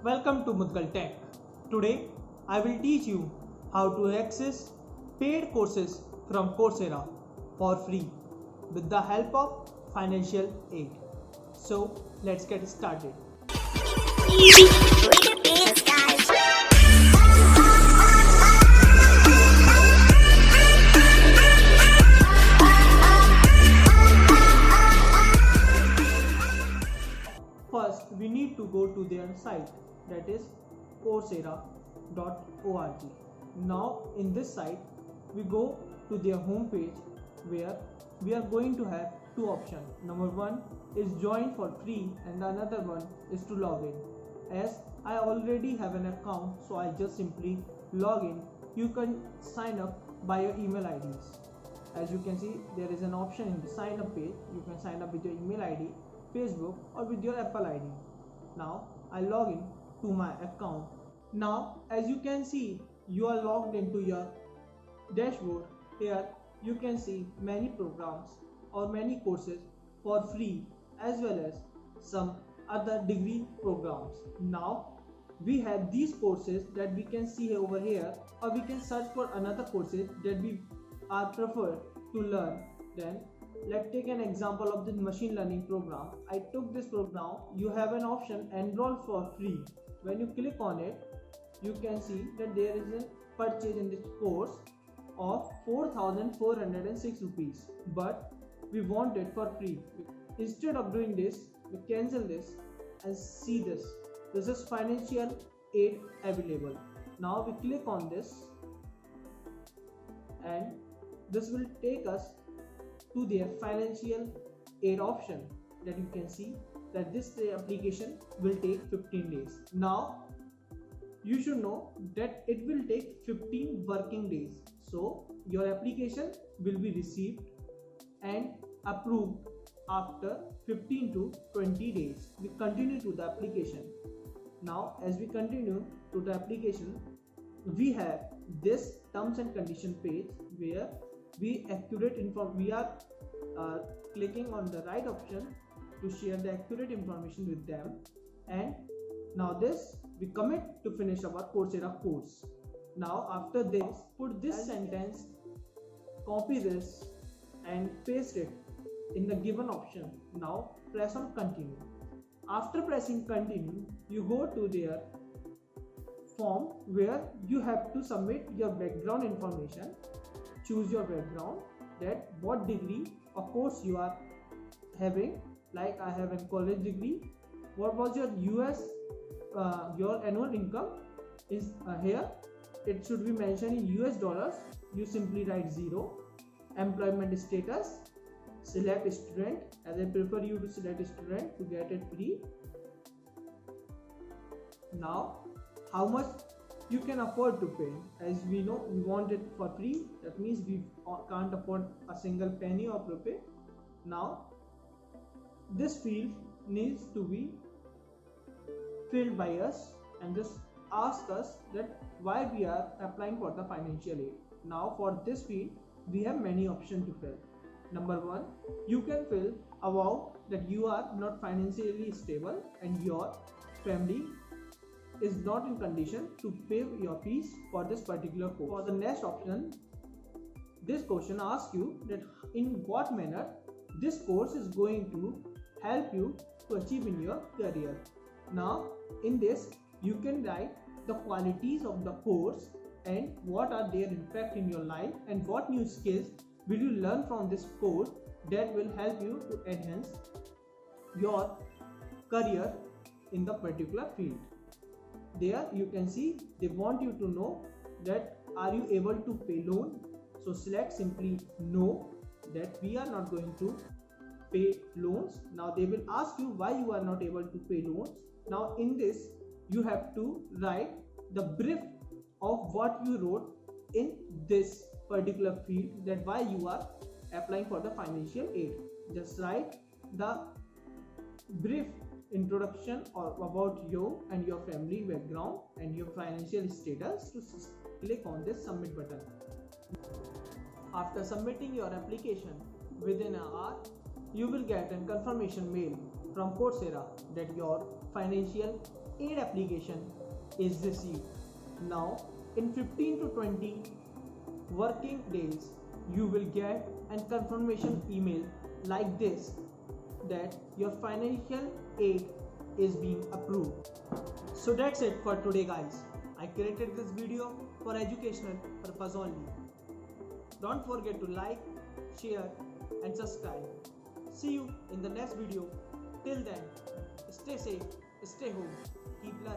Welcome to Mudgal Tech. Today I will teach you how to access paid courses from Coursera for free with the help of financial aid. So let's get started. First, we need to go to their site, that is coursera.org. Now in this site we go to their home page where we are going to have two options. Number one is join for free and the another one is to log in. As I already have an account, so I just simply log in. You can sign up by your email IDs. As you can see, there is an option in the sign up page. You can sign up with your email ID, Facebook or with your Apple ID. Now I log in to my account. Now as you can see, you are logged into your dashboard. Here you can see many programs or many courses for free as well as some other degree programs. Now we have these courses that we can see over here, or we can search for another courses that we are preferred to learn. Then let's take an example of the machine learning program. I took this program. You have an option enroll for free. When you click on it, you can see that there is a purchase in this course of 4,406 rupees, but we want it for free. Instead of doing this, we cancel this and see this. This is financial aid available. Now we click on this and this will take us to their financial aid option. That you can see that this application will take 15 days. Now you should know that it will take 15 working days. So your application will be received and approved after 15 to 20 days. We continue to the application. Now as we continue to the application, we have this terms and condition page where we are clicking on the right option to share the accurate information with them. And now this we commit to finish our Coursera course. Now after this, put this sentence, copy this and paste it in the given option. Now press on continue. After pressing continue, you go to their form where you have to submit your background information. Choose your background, that what degree or course you are having. Like I have a college degree. What was your your annual income is here. It should be mentioned in US dollars. You simply write 0. Employment status, select student, as I prefer you to select student to get it free. Now how much you can afford to pay. As we know, we want it for free. That means we can't afford a single penny of rupee. Now this field needs to be filled by us and just ask us that why we are applying for the financial aid. Now for this field we have many options to fill. Number one, you can fill about that you are not financially stable and your family is not in condition to pay your fees for this particular course. For the next option, this question asks you that in what manner this course is going to help you to achieve in your career. Now in this you can write the qualities of the course and what are their impact in your life and what new skills will you learn from this course that will help you to enhance your career in the particular field. There you can see they want you to know that are you able to pay loan. So select simply no, that we are not going to pay loans. Now they will ask you why you are not able to pay loans. Now in this you have to write the brief of what you wrote in this particular field, that why you are applying for the financial aid. Just write the brief introduction or about you and your family background and your financial status. To click on this submit button. After submitting your application, within an hour you will get a confirmation mail from Coursera that your financial aid application is received. Now in 15 to 20 working days you will get a confirmation email like this that your financial aid is being approved. So that's it for today guys. I created this video for educational purpose only. Don't forget to like, share and subscribe. See you in the next video. Till then, stay safe, stay home, keep learning.